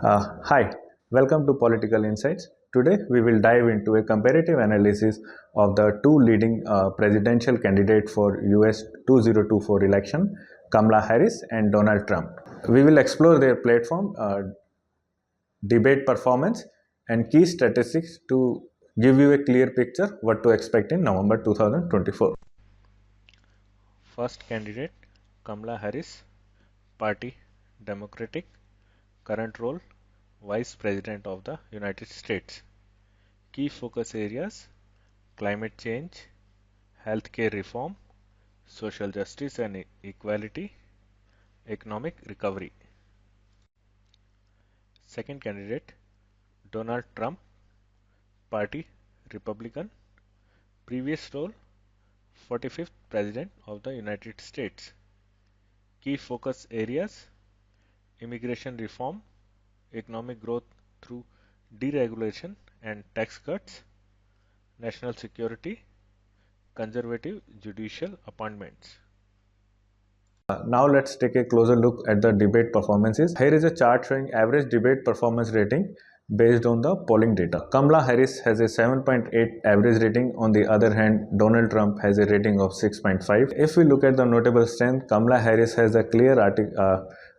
Hi, welcome to Political Insights. Today we will dive into a comparative analysis of the two leading presidential candidates for US 2024 election, Kamala Harris and Donald Trump. We will explore their platform, debate performance, and key statistics to give you a clear picture what to expect in November 2024. First candidate Kamala Harris, Party Democratic, current role Vice President of the United States. Key focus areas climate change, healthcare reform, social justice and equality, economic recovery. Second candidate Donald Trump, Party Republican, previous role 45th President of the United States. Key focus areas immigration reform, economic growth through deregulation and tax cuts, national security, conservative judicial appointments. Now let's take a closer look at the debate performances. Here is a chart showing average debate performance rating based on the polling data. Kamala Harris has a 7.8 average rating. On the other hand, Donald Trump has a rating of 6.5. If we look at the notable strength, Kamala Harris has a clear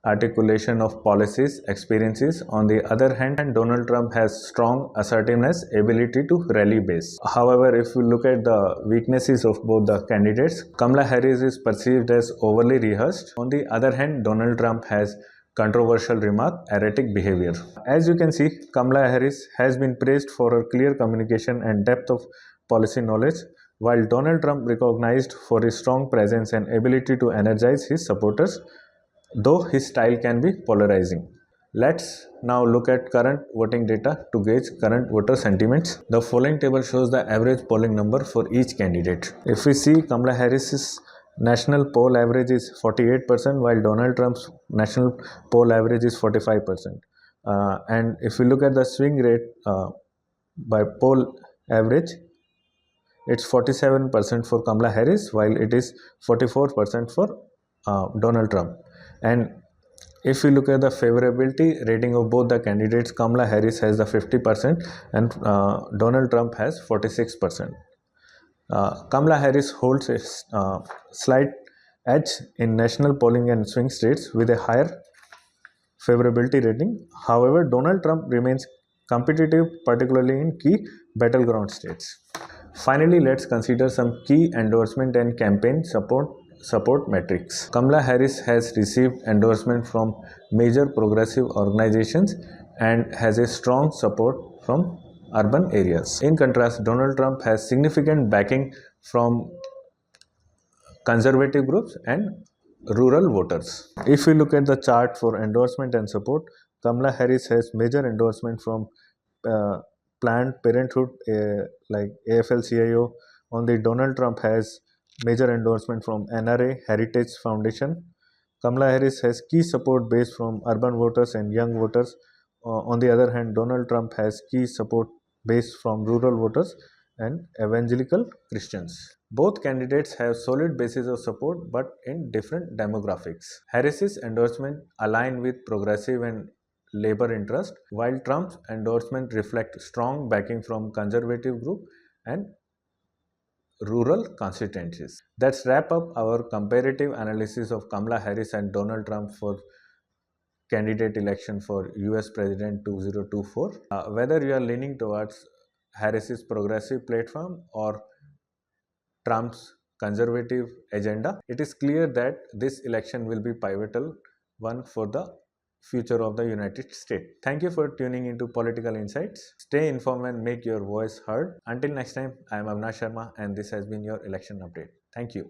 articulation of policies, experiences. On the other hand, Donald Trump has strong assertiveness, ability to rally base. However, if we look at the weaknesses of both the candidates, Kamala Harris is perceived as overly rehearsed. On the other hand, Donald Trump has controversial remark, erratic behavior. As you can see, Kamala Harris has been praised for her clear communication and depth of policy knowledge, while Donald Trump recognized for his strong presence and ability to energize his supporters, though his style can be polarizing. Let's now look at current voting data to gauge current voter sentiments. The following table shows the average polling number for each candidate. If we see, Kamala Harris's national poll average is 48%, while Donald Trump's national poll average is 45%. And if we look at the swing rate by poll average, it's 47% for Kamala Harris, while it is 44% for Donald Trump. And if we look at the favorability rating of both the candidates, Kamala Harris has the 50% and Donald Trump has 46%. Kamala Harris holds a slight edge in national polling and swing states with a higher favorability rating. However, Donald Trump remains competitive, particularly in key battleground states. Finally, let's consider some key endorsement and campaign support metrics. Kamala Harris has received endorsement from major progressive organizations and has a strong support from urban areas. In contrast, Donald Trump has significant backing from conservative groups and rural voters. If we look at the chart for endorsement and support, Kamala Harris has major endorsement from uh, Planned Parenthood like AFL-CIO. On the Donald Trump has major endorsement from NRA Heritage Foundation. Kamala Harris has key support base from urban voters and young voters. On the other hand, Donald Trump has key support base from rural voters and evangelical Christians. Both candidates have solid bases of support but in different demographics. Harris's endorsement align with progressive and labor interest, while Trump's endorsement reflect strong backing from conservative group and rural constituencies. Let's wrap up our comparative analysis of Kamala Harris and Donald Trump for candidate election for US President 2024. Whether you are leaning towards Harris's progressive platform or Trump's conservative agenda, it is clear that this election will be pivotal one for the future of the United States. Thank you for tuning into Political Insights. Stay informed and make your voice heard. Until next time, I am Avnash Sharma and this has been your election update. Thank you.